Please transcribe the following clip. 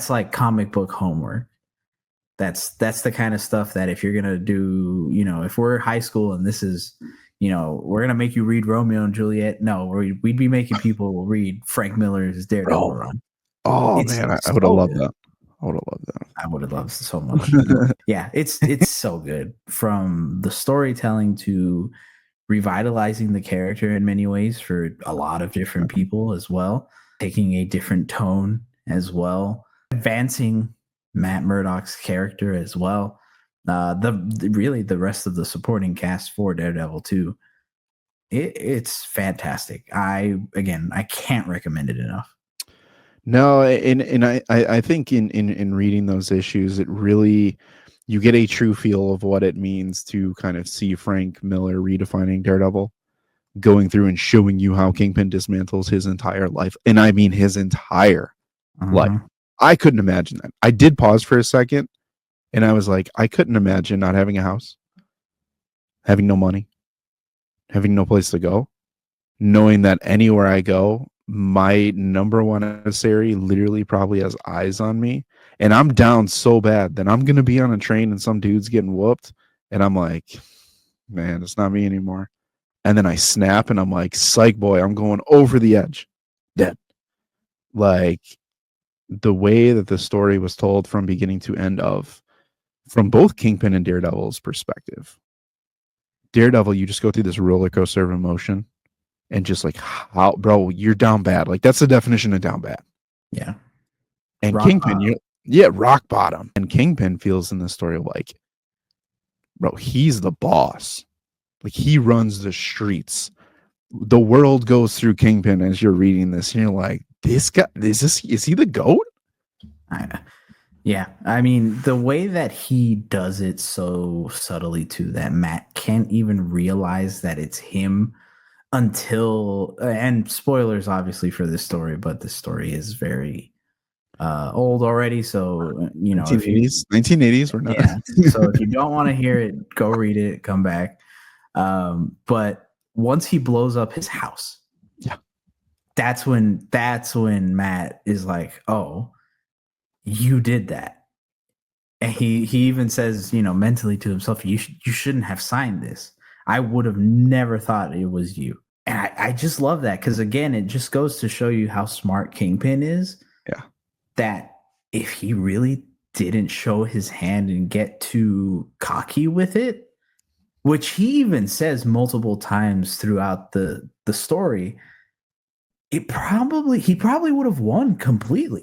that's like comic book homework. That's the kind of stuff that if you're gonna do, if we're high school and this is, we're gonna make you read Romeo and Juliet. No, we'd be making people read Frank Miller's Daredevil run. Oh It's man, I so would have loved good. that. I would have loved that. I would have loved it so much. Yeah, it's so good, from the storytelling to revitalizing the character in many ways for a lot of different people as well, taking a different tone as well, advancing Matt Murdock's character as well. Really the rest of the supporting cast for Daredevil too. It's fantastic. I can't recommend it enough. No, and I think in reading those issues, it really, you get a true feel of what it means to kind of see Frank Miller redefining Daredevil, going through and showing you how Kingpin dismantles his entire life. And I mean his entire life. I couldn't imagine that. I did pause for a second and I was like, I couldn't imagine not having a house, having no money, having no place to go, knowing that anywhere I go, my number one adversary literally probably has eyes on me, and I'm down so bad that I'm gonna be on a train and some dude's getting whooped, and I'm like, man, it's not me anymore. And then I snap and I'm like, psych boy, I'm going over the edge, dead. Like, the way that the story was told from beginning to end, from both Kingpin and Daredevil's perspective. Daredevil, you just go through this roller coaster of emotion. And just like, how, bro, you're down bad. Like, that's the definition of down bad. Yeah. And rock Kingpin, rock bottom. And Kingpin feels in the story like, bro, he's the boss. Like, he runs the streets. The world goes through Kingpin as you're reading this. And you're like, this guy, is he the GOAT? Yeah. I mean, the way that he does it so subtly too, that Matt can't even realize that it's him until, and spoilers obviously for this story, but this story is very old already, so 1980s or not. Yeah, so if you don't want to hear it, go read it, come back. But once he blows up his house, that's when Matt is like, oh, you did that. And he even says, mentally to himself, you shouldn't have signed this. I would have never thought it was you. And I just love that, because, again, it just goes to show you how smart Kingpin is. Yeah. That if he really didn't show his hand and get too cocky with it, which he even says multiple times throughout the story, he probably would have won completely.